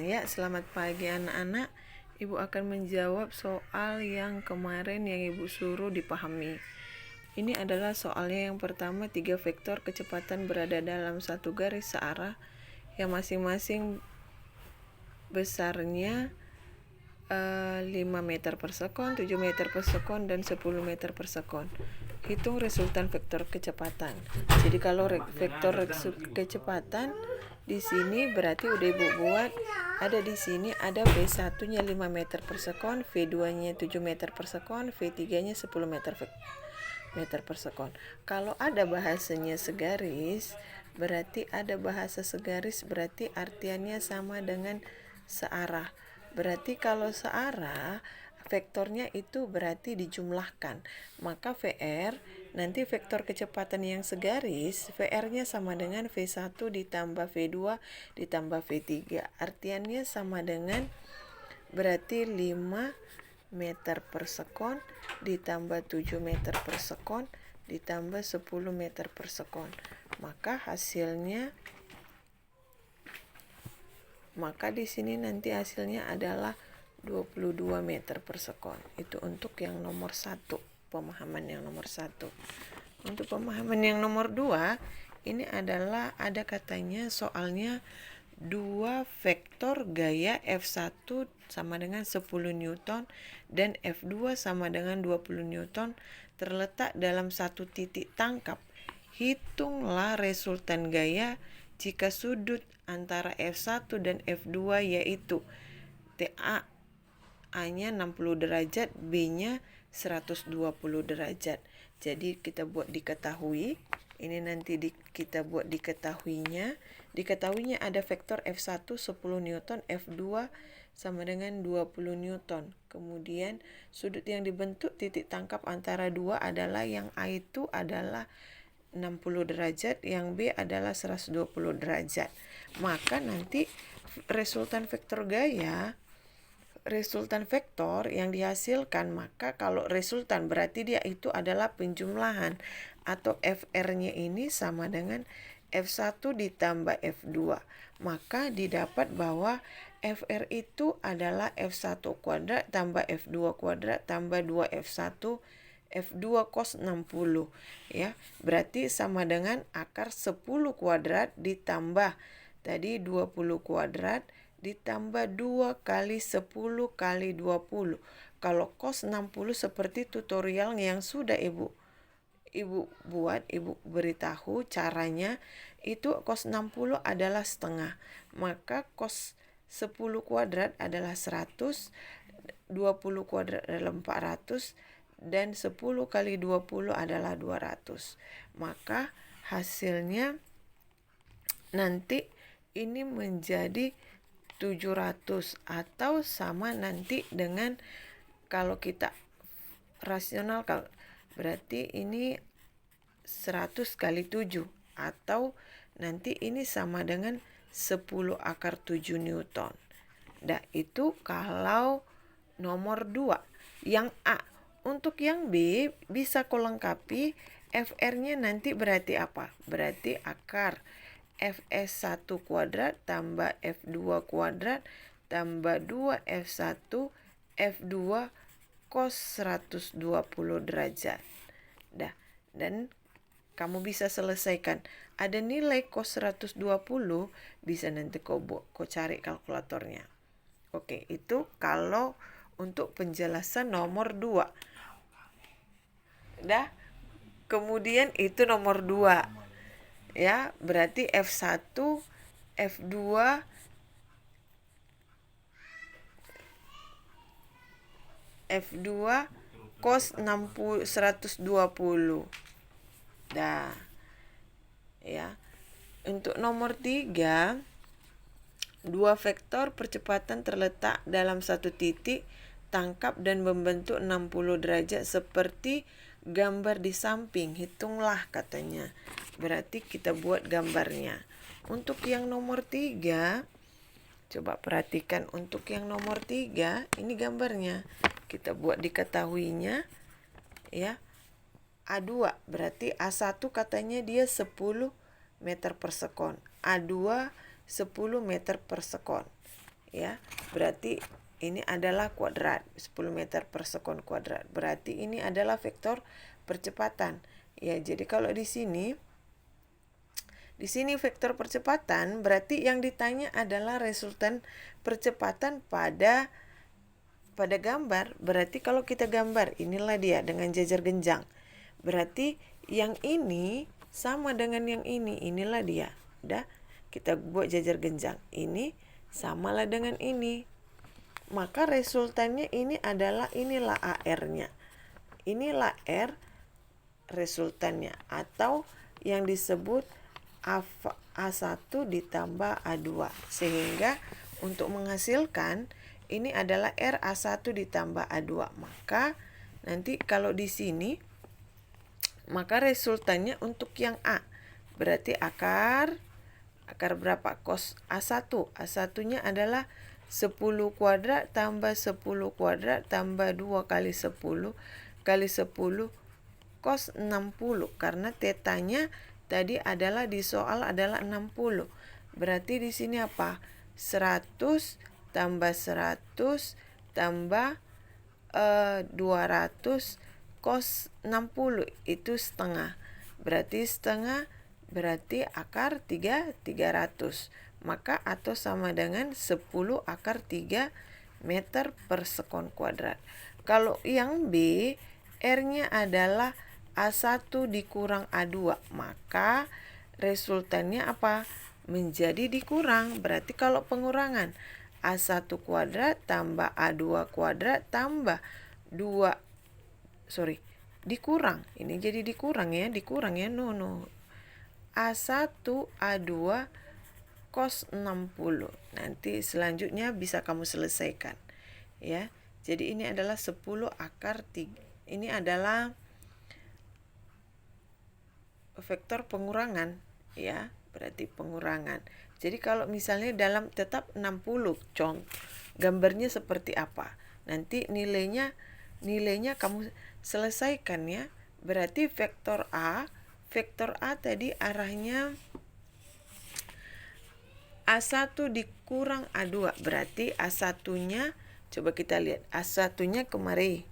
Ya, selamat pagi anak-anak. Ibu akan menjawab soal yang kemarin yang Ibu suruh dipahami. Ini adalah soalnya yang pertama, 3 vektor kecepatan berada dalam satu garis searah yang masing-masing besarnya 5 meter per sekon, 7 meter per sekon, dan 10 meter per sekon. Hitung resultan vektor kecepatan. Jadi kalau vektor kecepatan di sini berarti udah Ibu buat, ada di sini ada V1-nya 5 meter per sekon, V2-nya 7 meter per sekon, V3-nya 10 meter per sekon. Kalau ada bahasanya segaris, berarti ada bahasa segaris, berarti artiannya sama dengan searah. Berarti kalau searah, vektornya itu berarti dijumlahkan. Maka VR, nanti vektor kecepatan yang segaris, VR-nya sama dengan V1 ditambah V2 ditambah V3. Artiannya sama dengan berarti 5 meter per sekon ditambah 7 meter per sekon ditambah 10 meter per sekon. Maka di sini nanti hasilnya adalah 22 meter per sekon. Itu untuk yang nomor 1, pemahaman yang nomor 1. Untuk pemahaman yang nomor 2, ini adalah ada katanya soalnya 2 vektor gaya F1 sama dengan 10 Newton dan F2 sama dengan 20 Newton terletak dalam satu titik tangkap. Hitunglah resultan gaya jika sudut antara F1 dan F2 yaitu TA A-nya 60 derajat, B-nya 120 derajat. Jadi kita buat diketahui. Ini nanti kita buat diketahuinya. Diketahuinya ada vektor F1 10 Newton, F2 sama dengan 20 Newton. Kemudian sudut yang dibentuk titik tangkap antara dua adalah yang A itu adalah 60 derajat, yang B adalah 120 derajat. Maka nanti resultan vektor yang dihasilkan, maka kalau resultan berarti dia itu adalah penjumlahan atau FR-nya ini sama dengan F1 ditambah F2. Maka didapat bahwa FR itu adalah F1 kuadrat tambah F2 kuadrat tambah 2F1 F2 cos 60 ya. Berarti sama dengan akar 10 kuadrat ditambah tadi 20 kuadrat ditambah 2 kali 10 kali 20. Kalau cos 60 seperti tutorial yang sudah Ibu buat, Ibu beritahu caranya, itu cos 60 adalah setengah. Maka cos 10 kuadrat adalah 100, 20 kuadrat adalah 400, dan 10 kali 20 adalah 200. Maka hasilnya nanti ini menjadi 700 atau sama nanti dengan kalau kita rasional, berarti ini 100 kali 7 atau nanti ini sama dengan 10 akar 7 Newton. Nah, itu kalau nomor 2. Yang A. Untuk yang B bisa kau lengkapi, FR-nya nanti berarti apa? Berarti akar Fs1 kuadrat tambah F2 kuadrat tambah 2F1 F2 cos 120 derajat. Dan kamu bisa selesaikan. Ada nilai cos 120, bisa nanti kau cari kalkulatornya. Oke, itu kalau untuk penjelasan nomor 2. Kemudian itu nomor 2. Ya, berarti F1, F2, cos 120. Ya. Untuk nomor 3, 2 vektor percepatan terletak dalam satu titik tangkap dan membentuk 60 derajat seperti gambar di samping. Hitunglah katanya. Berarti kita buat gambarnya. Untuk yang nomor 3, coba perhatikan untuk yang nomor 3, ini gambarnya. Kita buat diketahuinya ya. A2 berarti A1 katanya dia 10 meter per sekon. A2 10 meter per sekon. ya. Berarti ini adalah kuadrat, 10 meter per sekon kuadrat. Berarti ini adalah vektor percepatan. Ya, jadi kalau di sini vektor percepatan, berarti yang ditanya adalah resultan percepatan pada gambar. Berarti kalau kita gambar, inilah dia dengan jajar genjang. Berarti yang ini sama dengan yang ini, inilah dia. Udah, kita buat jajar genjang. Ini samalah dengan ini. Maka resultannya ini adalah, inilah AR-nya. Inilah R resultannya, atau yang disebut A1 ditambah A2. Sehingga untuk menghasilkan ini adalah R A1 ditambah A2. Maka nanti kalau di sini, maka resultannya untuk yang A. Berarti akar berapa? Cos A1. A1-nya adalah 10 kuadrat tambah 10 kuadrat tambah 2 kali 10 kali 10 cos 60. Karena tetanya tadi adalah di soal adalah 60. Berarti di sini apa? 100 tambah 100 tambah 200 cos 60 itu setengah. Berarti setengah, berarti akar 300. Maka atau sama dengan 10 akar 3 meter per sekon kuadrat. Kalau yang B, R-nya adalah A1 dikurang A2. Maka resultannya apa? Menjadi dikurang. Berarti kalau pengurangan, A1 kuadrat tambah A2 kuadrat tambah dikurang. Ini jadi dikurang ya, no. A1 A2 cos 60. Nanti selanjutnya bisa kamu selesaikan. Ya. Jadi ini adalah 10 akar 3. Ini adalah vektor pengurangan, ya. Berarti pengurangan. Jadi kalau misalnya dalam tetap 60, gambarnya seperti apa? Nanti nilainya kamu selesaikan ya. Berarti vektor A tadi arahnya A1 dikurang A2. Berarti A1-nya, coba kita lihat. A1-nya kemari.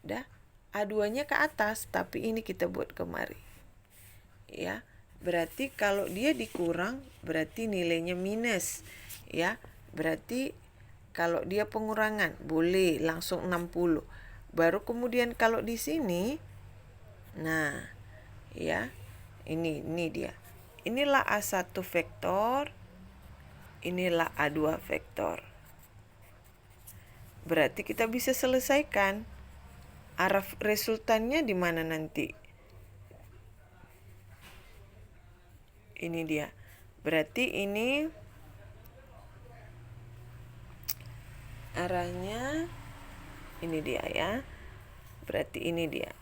Udah. A2-nya ke atas, tapi ini kita buat kemari. Ya. Berarti kalau dia dikurang, berarti nilainya minus. Ya. Berarti kalau dia pengurangan, boleh langsung 60. Baru kemudian kalau di sini, nah, ya, ini dia. Inilah A1 vektor, inilah A2 vektor. Berarti kita bisa selesaikan. Arah resultannya di mana nanti? Ini dia. Berarti ini arahnya, ini dia ya. Berarti ini dia.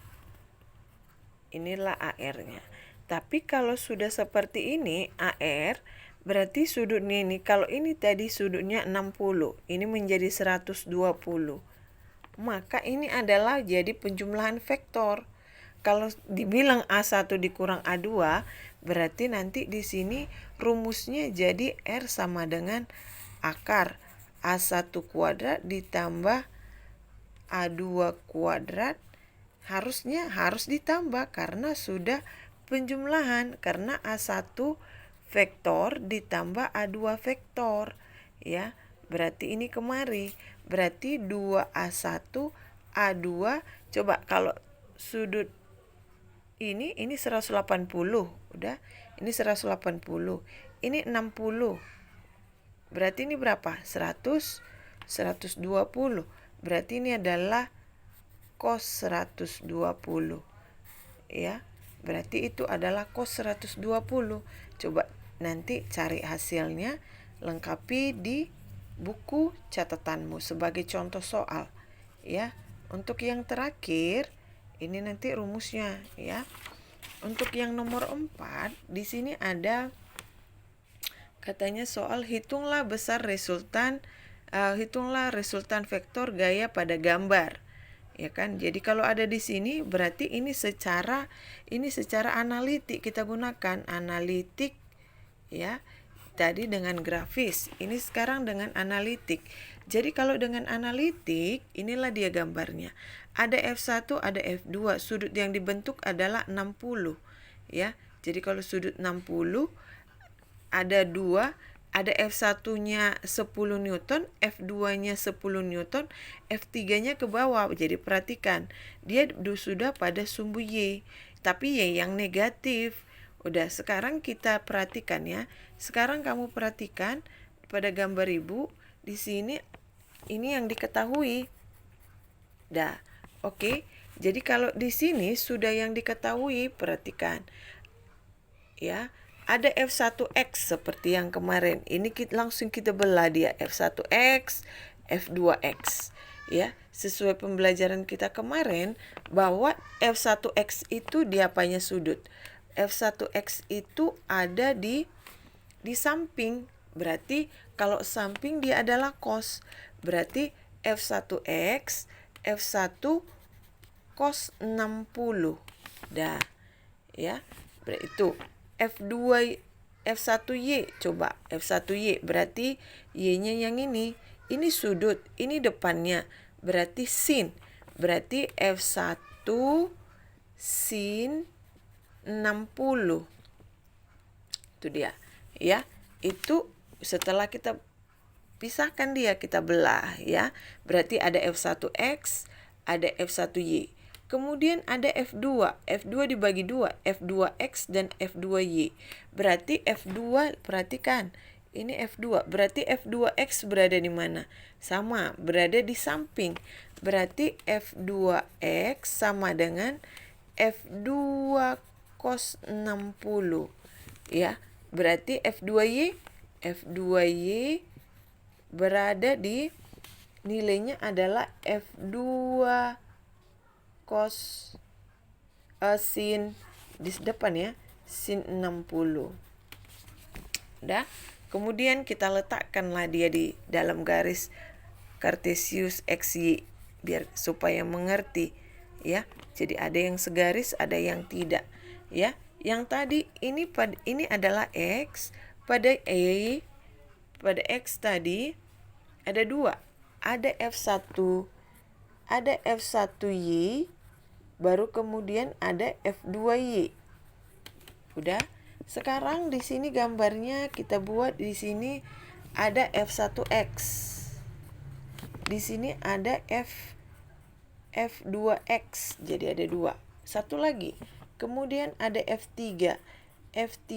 Inilah AR-nya. Tapi kalau sudah seperti ini AR, berarti sudutnya ini, kalau ini tadi sudutnya 60, ini menjadi 120. Maka ini adalah jadi penjumlahan vektor. Kalau dibilang A1 dikurang A2, berarti nanti di sini rumusnya jadi R sama dengan akar A1 kuadrat ditambah A2 kuadrat. Harus ditambah karena sudah penjumlahan, karena A1 vektor ditambah A2 vektor, ya. Berarti ini kemari. Berarti 2A1 A2. Coba kalau sudut ini 180. Udah. Ini 180. Ini 60. Berarti ini berapa? 120. Berarti ini adalah cos 120. Ya. Berarti itu adalah cos 120. Coba nanti cari hasilnya, lengkapi di buku catatanmu sebagai contoh soal, ya. Untuk yang terakhir, ini nanti rumusnya, ya. Untuk yang nomor 4, di sini ada katanya soal hitunglah resultan vektor gaya pada gambar. Ya kan? Jadi kalau ada di sini berarti ini secara analitik kita gunakan analitik, ya. Tadi dengan grafis, ini sekarang dengan analitik. Jadi kalau dengan analitik, inilah dia gambarnya. Ada F1, ada F2, sudut yang dibentuk adalah 60, ya. Jadi kalau sudut 60 ada 2, ada F1-nya 10 Newton, F2-nya 10 Newton, F3-nya ke bawah. Jadi perhatikan, dia sudah pada sumbu Y, tapi Y yang negatif. Udah, sekarang kita perhatikan ya. Sekarang kamu perhatikan pada gambar Ibu, di sini ini yang diketahui. Dah, oke. Jadi kalau di sini sudah yang diketahui, perhatikan. Ya, ada F1X seperti yang kemarin. Ini langsung kita belah dia F1X, F2X. Ya, sesuai pembelajaran kita kemarin bahwa F1X itu diapanya sudut. F1X itu ada di samping. Berarti kalau samping dia adalah cos. Berarti F1X, F1 cos 60. Dah. Ya. Berarti itu F2 F1Y, coba F1Y berarti Y-nya yang ini. Ini sudut, ini depannya. Berarti sin. Berarti F1 sin 60. Itu dia, ya. Itu setelah kita pisahkan dia, kita belah, ya. Berarti ada F1X, ada F1Y. Kemudian ada F2. F2 dibagi 2, F2X dan F2Y. Berarti F2, perhatikan. Ini F2. Berarti F2X berada di mana? Sama, berada di samping. Berarti F2X sama dengan F2 cos 60. Ya, berarti F2Y berada di nilainya adalah F2 cos sin di depan ya, sin 60. Udah. Kemudian kita letakkanlah dia di dalam garis Cartesius XY biar supaya mengerti, ya. Jadi ada yang segaris, ada yang tidak, ya. Yang tadi ini adalah X, pada X tadi ada 2. Ada F1, ada F1Y, baru kemudian ada F2Y. Udah. Sekarang di sini gambarnya kita buat, di sini ada F1X. Di sini ada F2X. Jadi ada 2. Satu lagi. Kemudian ada F3. F3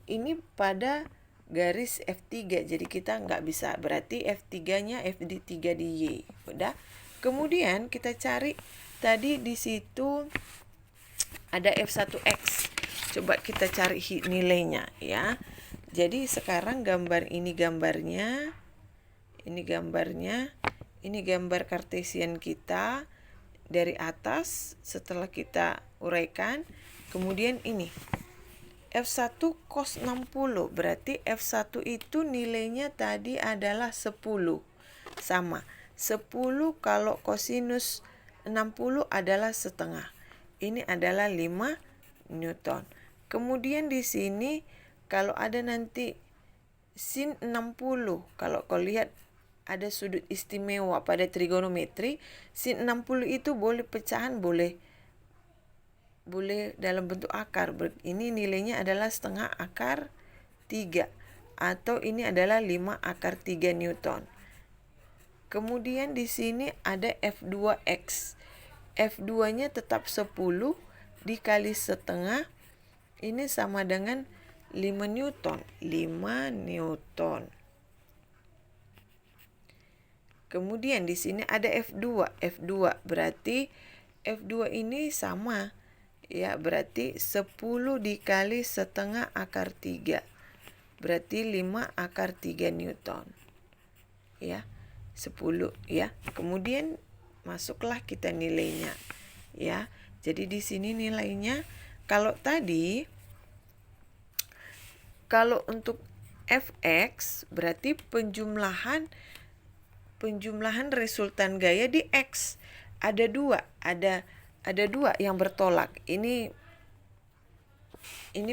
ini pada garis F3. Jadi kita nggak bisa. Berarti F3-nya F3 di Y. Udah. Kemudian kita cari tadi di situ ada F1X. Coba kita cari nilainya, ya. Jadi sekarang gambar ini gambarnya. Ini gambarnya. Ini gambar Cartesian kita dari atas setelah kita uraikan. Kemudian ini F1 cos 60. Berarti F1 itu nilainya tadi adalah 10. Sama. 10 kalau kosinus 60 adalah setengah. Ini adalah 5 Newton. Kemudian di sini kalau ada nanti sin 60, kalau kau lihat ada sudut istimewa pada trigonometri, sin 60 itu boleh pecahan, boleh dalam bentuk akar. Ini nilainya adalah setengah akar 3 atau ini adalah 5 akar 3 Newton. Kemudian di sini ada F2X. F2-nya tetap 10 dikali setengah, ini sama dengan 5 Newton. 5 Newton. Kemudian di sini ada F2. F2 berarti F2 ini sama. Ya, berarti 10 dikali setengah akar 3. Berarti 5 akar 3 Newton. Ya, 10 ya. Kemudian masuklah kita nilainya. Ya. Jadi di sini nilainya kalau untuk Fx berarti penjumlahan resultan gaya di X. Ada 2 yang bertolak. Ini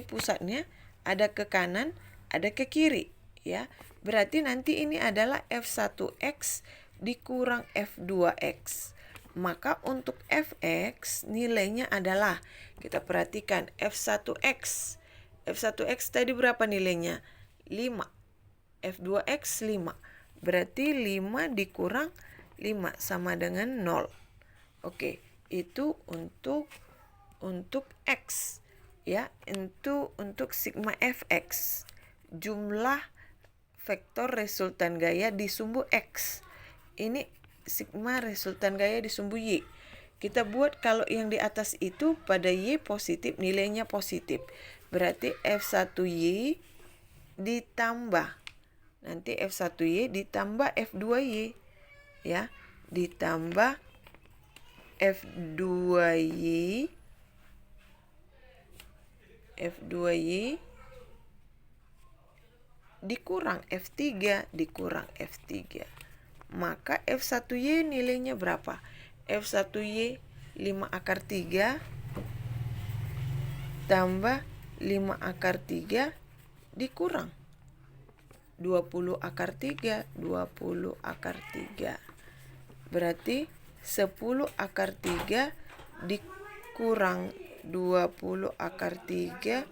pusatnya ada ke kanan, ada ke kiri, ya. Berarti nanti ini adalah F1X dikurang F2X. Maka untuk Fx nilainya adalah, kita perhatikan F1X. F1X tadi berapa nilainya? 5. F2X 5. Berarti 5 dikurang 5 sama dengan 0. Oke, itu untuk X, ya. Itu untuk sigma Fx. Jumlah vektor resultan gaya di sumbu X. Ini sigma resultan gaya di sumbu Y. Kita buat kalau yang di atas itu pada Y positif, nilainya positif. Berarti F1Y ditambah, nanti F1Y ditambah F2Y, ya. Ditambah F2Y dikurang F3 maka F1Y nilainya berapa? F1Y 5 akar 3 tambah 5 akar 3 dikurang 20 akar 3. Berarti 10 akar 3 dikurang 20 akar 3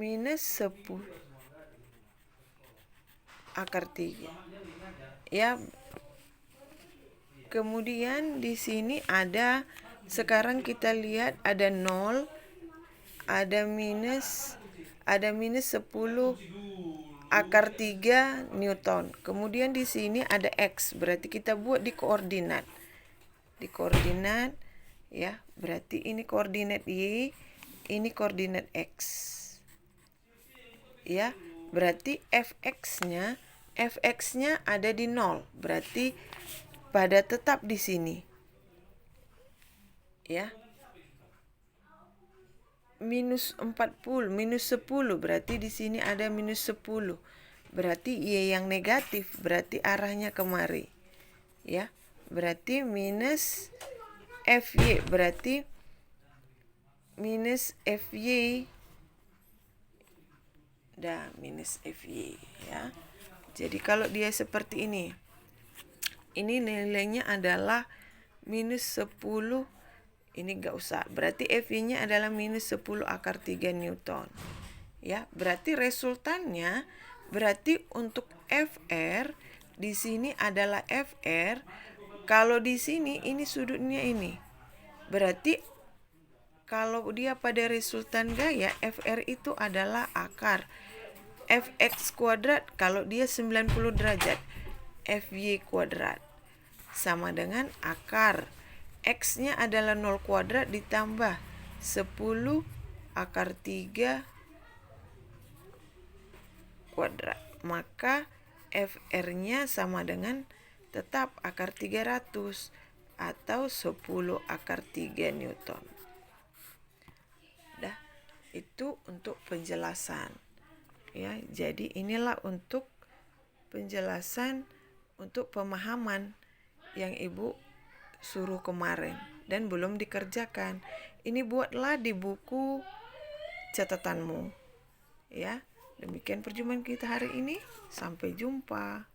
minus 10 akar 3. Ya. Kemudian di sini ada, sekarang kita lihat ada 0, ada minus 10 akar 3 Newton. Kemudian di sini ada X, berarti kita buat di koordinat. Ya, berarti ini koordinat Y, ini koordinat X. Ya, berarti Fx-nya ada di 0. Berarti pada tetap di sini. Ya. Minus 40, minus 10, berarti di sini ada minus 10. Berarti Y yang negatif, berarti arahnya kemari. Ya. Berarti minus Fy, berarti minus Fy. Minus Fy, ya. Jadi kalau dia seperti ini nilainya adalah minus 10. Ini enggak usah. Berarti Fy-nya adalah minus 10 akar 3 Newton. Ya, berarti resultannya, berarti untuk Fr di sini adalah Fr. Kalau di sini ini sudutnya ini. Berarti kalau dia pada resultan gaya, Fr itu adalah akar Fx kuadrat kalau dia 90 derajat. Fy kuadrat sama dengan akar X-nya adalah 0 kuadrat ditambah 10 akar 3 kuadrat. Maka Fr-nya sama dengan tetap akar 300 atau 10 akar 3 Newton. Itu untuk penjelasan. Ya, jadi inilah untuk penjelasan untuk pemahaman yang Ibu suruh kemarin dan belum dikerjakan. Ini buatlah di buku catatanmu. Ya, demikian perjumpaan kita hari ini. Sampai jumpa.